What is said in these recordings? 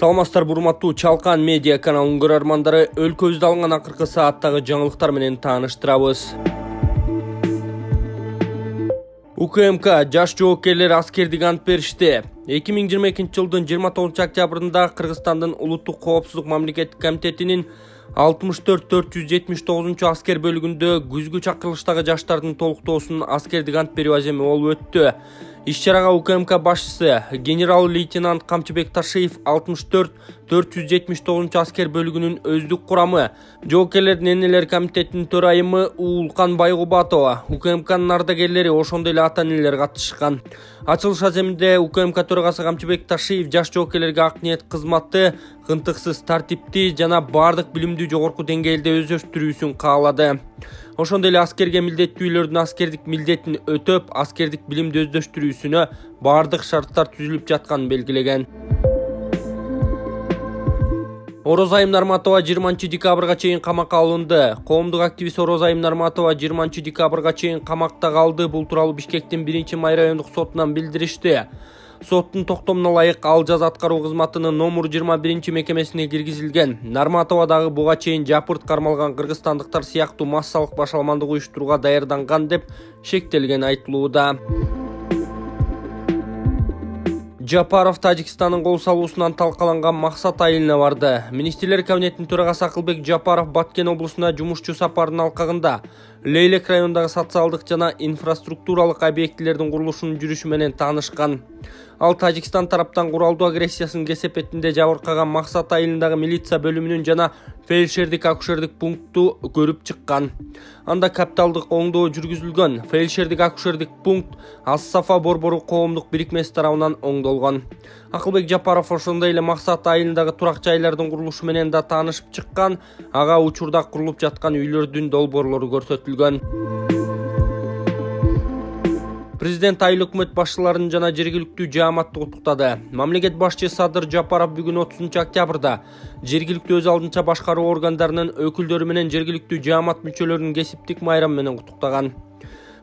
Саламатсыздар, урматтуу Чалкан медиа каналынын көрөрмандары, өлкөбүздө алынган акыркы сааттагы жаңылыктар менен тааныштырабыз. УКМК жаш жоокерлер аскердик ант беришти. 2022-жылдын 29 октябрында Кыргызстандын Улуттук коопсуздук мамлекеттик комитетинин 64-479 аскер бөлүгүндө күзгү чакырылыштагы жаштардын толуктоосунун аскердик ант берүү аземи болуп өттү. Иш-чарага УКМК башчысы генерал-лейтенант Камчыбек Ташиев 64-479 аскер бөлүгүнүн өздүк курамы, жоокерлердин энелер комитетинин төрайымы Уулкан Байгубатова, УКМКнын ардагерлери, ошондой эле ата-энелер катышкан. Ачылыш аземинде УКМК төрагасы Камчыбек Ташиев жаш жоокерлерге ак ниет кызматты, кынтыксыз, тартиптүү жана бардык билимди жогорку деңгээлде өздөштүрүүсүн каалады. Ошондой эле аскерге милдеттүүлөрдүн аскердик милдетин өтөп, аскердик билимди өздөштүрүүсүнө бардык шарттар түзүлүп жатканын белгилеген. Орозайым Нарматова 20-декабрга чейин камакка алынды. Коомдук активист Орозайым Нарматова 20-декабрга чейин камакта калды. Бул тууралуу Бишкектин 1-май райондук сотунан билдиришти. Соттун токтомуна ылайык ал жаза аткаруу кызматынын номер 21 мекемесине киргизилген. Нарматова дагы буга чейин жапырт кармалган кыргызстандыктар сыяктуу массалык башаламандык уюштурууга даярданган деп шектелген айтылууда. Жапаров Тажикстандын кол салуусунан талкаланган Максат айылына барды. Министрлер кабинетинин төрагасы Акылбек Жапаров Баткен облусуна жумушчу сапарынын алкагында Лейлек районундагы социалдык жана инфраструктуралык объектилердин курулушунун жүрүшү менен таанышкан. Ал Тажикстан тараптан куралдуу агрессиясынын кесепетинде жабыркаган Максат айылындагы милиция бөлүмүнүн жана фельдшердик акушердик пунктту көрүп чыккан. Анда капиталдык оңдоо жүргүзүлгөн. Фельдшердик акушердик пункт Ас-Сафа борбору коомдук бирикмеси тарабынан оңдолгон. Акылбек Жапаров ошондой эле Максат айылындагы турак жайлардын курулушу менен да таанышып чыккан. Ага учурда курулуп жаткан үйлөрдүн долбоорлору көрсөтүлгөн. Президент айыл өкмөт башчыларын жана жергиликтүү жааматты куттуктады. Мамлекет башчысы Садыр Жапаров бүгүн 30 октябрда жергиликтүү өз алдынча башкаруу органдарынын өкүлдөрү менен жергиликтүү жаамат мүчөлөрүнүн кесиптик майрамы менен куттуктаган.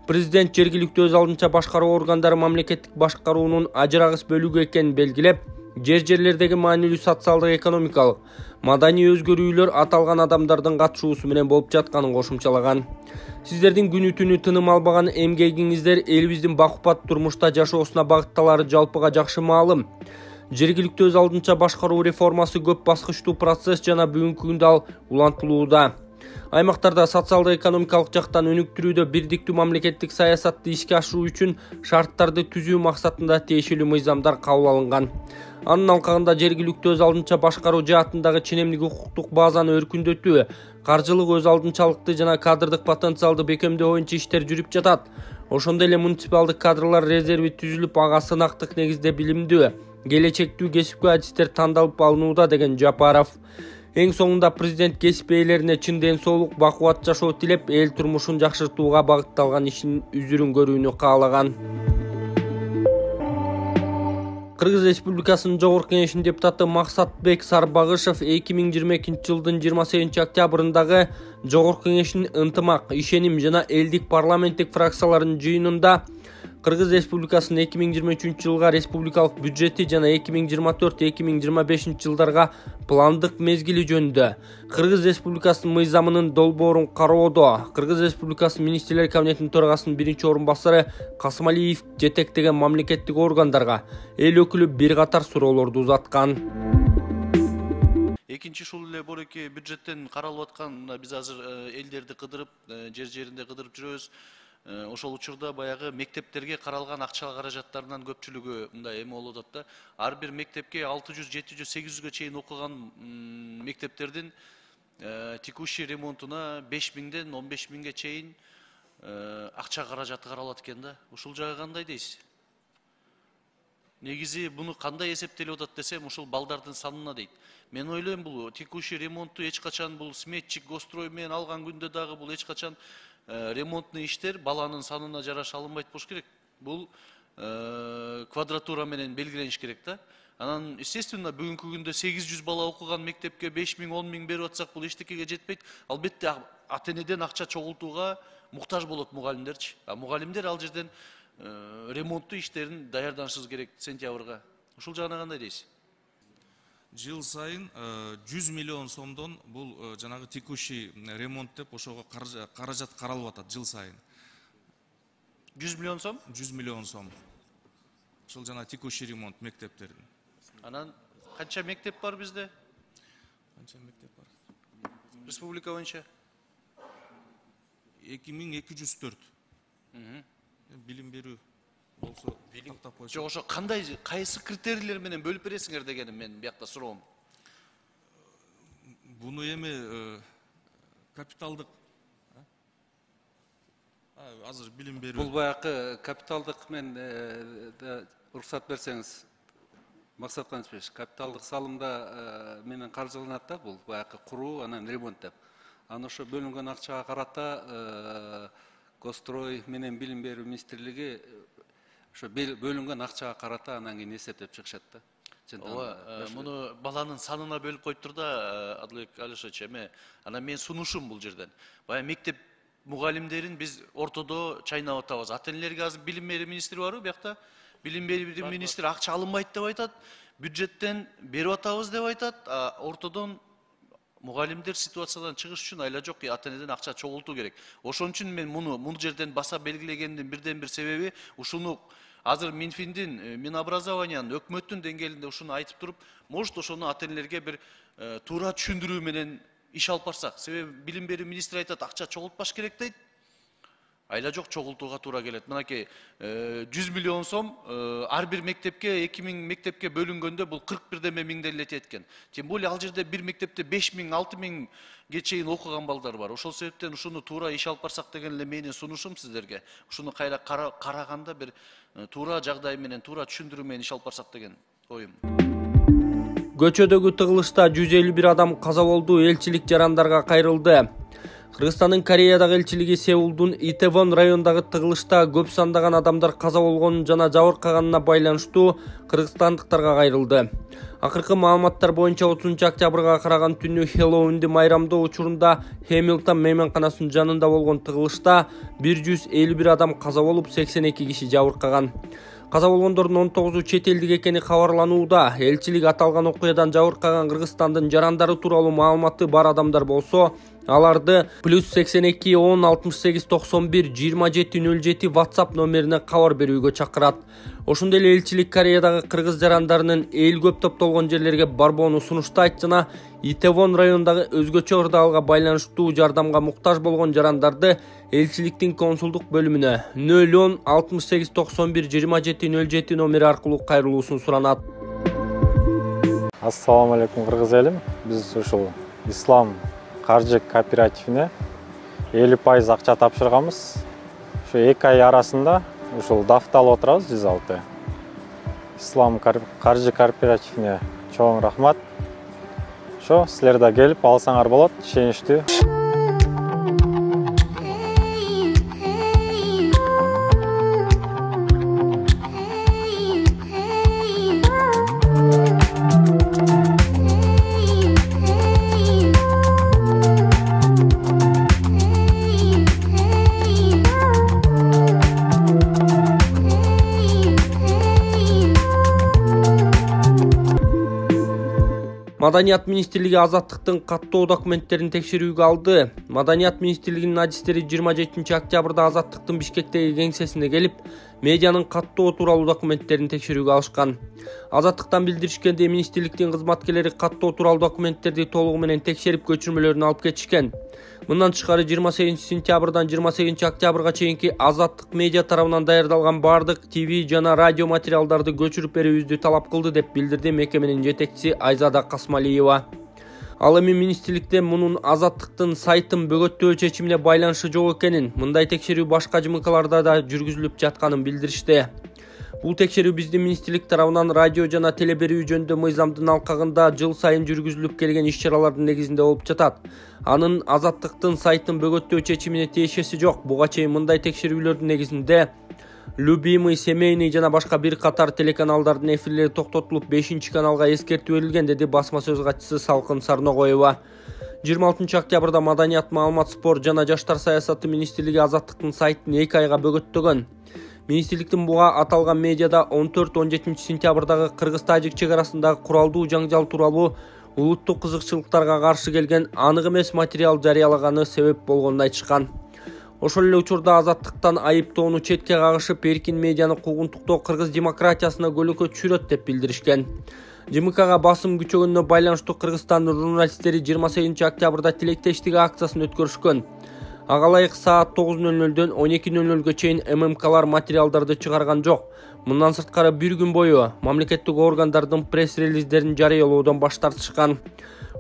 Президент жергиликтүү өз алдынча башкаруу органдары мамлекеттик башкаруунун ажырагыс бөлүгү экенин белгилеп, жерлердеги маанилүү социалдык экономикалык, маданий өзгөрүүлөр аталган адамдардын катышуусу менен болуп жатканын кошумчалаган. Сиздердин күнү түнү тыным албаган эмгегиңиздер элибиздин бакупат турмушта жашоосуна багытталары жалпыга жакшы маалым. Жергиликтүү өз алдынча башкаруу реформасы көп баскычтуу процесс жана бүгүнкү күндө ал улантылууда. Аймактарда социалдык экономикалык жактан өнүктүрүүдө бирдиктүү мамлекеттик саясатты ишке ашыруу үчүн шарттарды түзүү максатында тиешелүү мыйзамдар кабыл алынган. Анын алкагында жергиликтүү өз алдынча башкаруу жаатындагы ченемдик укуктук базаны өркүндөтүү, каржылык өз алдынчалыкты жана кадрдык потенциалды бекемдөө боюнча иштер жүрүп жатат. Ошондой эле муниципалдык кадрлар резерви түзүлүп, ага сынактык негизде билимдүү, келечектүү кесипкөй адистер тандалып алынууда, деген Жапаров. Эң соңунда президент кесип ээлерине чын ден соолук, бакубат жашоо тилеп, эл турмушун жакшыртууга багытталган ишин үзүрүн көрүүнү каалаган. Кыргыз Республикасынын Жогорку Кеңешинин депутаты Максатбек Сарбагышев 2022-жылдын 28 октябрындагы Жогорку Кеңештин ынтымак, ишеним жана элдик парламенттик фракцияларынын жыйынында Кыргыз Республикасынын 2023-жылга республикалык бюджети жана 2024-2025 жылдарга пландык мезгили жөнүндө Кыргыз Республикасынын мыйзамынын долбоорун кароодо Кыргыз Республикасынын Министрлер кабинетинин төрагасынын 1-орун басары Касымалиев жетектеген мамлекеттик органдарга эл өкүлү бир катар суроолорду узаткан. Экинчи ушул эле бороки бюджеттен каралып аткан, биз азыр элдерди кыдырып, жер-жеринде кыдырып жүрөбүз. Ошол учурда баягы мектептерге каралган акча каражаттарынан көпчүлүгү мындай эме болуп атат да. Ар бир мектепке 600, 700, 800ге чейин окуган мектептердин текущий ремонтуна 5000ден 15000ге чейин акча каражаты каралат экен да. Ушул жагы кандай дейсиз? Негизи буну кандай эсептелип атат десем, ушул балдардын санына дейт. Мен ойлойм, бул текущий ремонтту эч качан бул сметчик гострой менен алган күндө дагы бул эч качан ремонтный иштер баланын санына жараша алынбайт болуш керек. Бул квадратура менен белгилениш керек да. Анан, естественно, бүгүнкү күндө 800 бала окуган мектепке 5000, 10000 берип атсак, бул эчтекеге жетпейт. Албетте ата-энеден акча чогултууга муктаж болот мугалимдерчи. Мугалимдер ал жерден ремонттуу иштерин даярданышыбыз керек сентябрга. Ушул жагына кандай дейсиз? Жыл сайын 100 миллион сомдон бул жанагы текущий ремонт деп ошого каражат каралып атат жыл сайын. 100 миллион сом? 100 миллион сом. Ошол жана текущий ремонт мектептердин. Анан канча мектеп бар бизде? Канча мектеп бар? Республика боюнча 2204. Билим берүү болсо тактап койсо. Жок, ошо кандай кайсы критерийлер менен бөлүп бересиңер дегеним мен биякта суроом. Буну эми капиталдык азыр билим берүү. Бул баягы капиталдык мен уруксат берсеңиз, Максат Канычбек, капиталдык салымда менен каржыланат да, бул баягы куруу, анан ремонт деп. Аны ошо бөлүнгөн акчага карата Госстрой менен билим берүү министрлиги ошо бөлүнгөн акчага карата анан кийин эсептеп чыгышат да. Муну баланын санына бөлүп коюптур да, Адлыбек Алишевич, эми анан мен сунушум бул жерден. Баягы мектеп мугалимдерин биз ортодо чайнап атабыз. Ата-энелерге азыр билим берүү министри барбы биякта? Билим берүү министри акча алынбайт деп айтат, бюджеттен берип атабыз деп айтат, ортодон мугалимдер ситуациядан чыгыш үчүн айла жок, ата-энеден акча чогултуу керек. Ошон үчүн мен муну жерден баса белгилегендин бирден бир себеби ушуну азыр Минфиндин, Минобразованиянын, өкмөттүн деңгээлинде ушуну айтып туруп, может ошону ата-энелерге бир туура түшүндүрүү менен иш алып барсак. Себеби билим берүү министри айтат, акча чогултпаш керек дейт. Айла жок, чогултууга туура келет. Мынакей 100 миллион сом ар бир мектепке, 2000 мектепке бөлүнгөндө бул 41 миңден эле эткен. Тем более ал жерде бир мектепте 5000, 6000ге чейин окуган балдар бар. Ошол себептен ушуну туура иш алып барсак деген эле менин сунушум сиздерге. Ушуну кайра караганда бир туура жагдай менен, туура түшүндүрүү менен иш алып барсак деген оюм. Көчөдөгү тыгылышта 151 адам каза болду, элчилик жарандарга кайрылды. Кыргызстандын Кореядагы элчилиги Сеулдун Итевон районундагы тыгылышта көп сандаган адамдар каза болгонун жана жабыркаганына байланыштуу кыргызстандыктарга кайрылды. Акыркы маалыматтар боюнча 30 октябрга караган түнү Хэллоуинди майрамдоо учурунда Хэмилтон мейманканасынын жанында болгон тыгылышта 151 адам каза болуп, 82 киши жабыркаган. Каза болгондордун 19-у чет элдик экени кабарланууда. Элчилик аталган окуядан жабыркаган Кыргызстандын жарандары тууралуу маалыматы бар адамдар болсо, аларды +82 10 68 91 27 07 WhatsApp номерине кабар берүүгө чакырат. Ошондой эле элчилик Кореядагы кыргыз жарандарынын эл көп топтолгон жерлерге барбоону сунуштайт жана Итевон районундагы өзгөчө ырдаалга байланыштуу жардамга муктаж болгон жарандарды элчиликтин консулдук бөлүмүнө 010 68 91 27 07 номери аркылуу кайрылуусун суранат. Ассаламу алейкум, кыргыз элим. Биз ушул Ислам каржы кооперативине 50% акча тапшырганбыз. Ошо 2 ай арасында ушул дафтал отурабыз 106. Ислам каржы кооперативине чоң рахмат. Ошо силер да келип алсаңар болот, ишеничтүү. Маданият министрлиги азаттыктын каттоо документтерин текшерүүгө алды. Маданият министрлигинин адистери 27 октябрда азаттыктын Бишкектеги кеңсесине келип, медианын каттоо тууралуу документтерин текшерүүгө алышкан. Азаттыктан билдиришкенде министрликтин кызматкерлери каттоо тууралуу документтерди толугу менен текшерип көчүрмөлөрүн алып кетишкен. Мындан тышкары 28 сентябрдан 28 октябрга чейинки Азаттык медиа тарабынан даярдалган бардык ТВ жана радио материалдарды көчүрүп берүүбүздү талап кылды деп билдирди мекеменин жетекчиси Айзада Касмалиева. Ал эми министрликте мунун Азаттыктын сайтын бөгөттөө чечимине байланышы жок экенин, мындай текшерүү башка ЖМКларда да жүргүзүлүп жатканын билдиришти. Бул текшерүү биздин министрлик тарабынан радио жана теле берүү жөнүндө мыйзамдын алкагында жыл сайын жүргүзүлүп келген иш-чаралардын негизинде болуп жатат. Анын Азаттыктын сайтын бөгөттөө чечимине тиешеси жок. Буга чейин мындай текшерүүлөрдүн негизинде Любимый, Семейный жана башка бир катар телеканалдардын эфирлери токтотулуп, 5-каналга эскертүү берилген, деди басма сөз катчысы Салкын Сарногоева. 26 октябрда Маданият, маалымат, спорт жана жаштар саясаты министрлиги Азаттыктын сайтын 2 айга бөгөттөгөн. Министрликтин буга аталган медиада 14-17 сентябрдагы Кыргыз-Тажик чек арасындагы куралдуу жаңжал тууралуу улуттук кызыкчылыктарга каршы келген анык эмес материал жарыялаганы себеп болгонун айтышкан. Ошол эле учурда азаттыктан айыптоону четке кагышып, эркин медианы куугунтуктоо кыргыз демократиясына көлөкө түшүрөт деп билдиришкен. ЖМКга басым күчөгөнүнө байланыштуу Кыргызстандын журналисттери 28 октябрда тилектештик акциясын өткөрүшкөн. Ага ылайык саат 9:00дөн 12:00га чейин ММКлар материалдарды чыгарган жок. Мындан сырткары бир күн бою мамлекеттик органдардын пресс-релиздерин жарыялоодон баш тартышкан.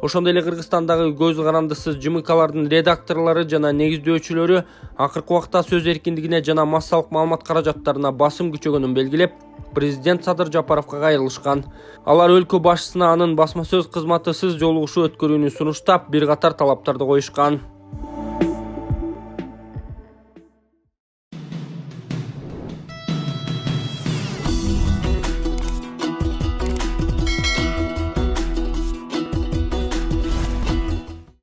Ошондой эле Кыргызстандагы көз карандысыз ЖМКлардын редакторлору жана негиздөөчүлөрү акыркы убакта сөз эркиндигине жана массалык маалымат каражаттарына басым күчөгөнүн белгилеп, президент Садыр Жапаровго кайрылышкан. Алар өлкө башчысына анын басма сөз кызматысыз жолугушуу өткөрүүнү сунуштап, бир катар талаптарды коюшкан.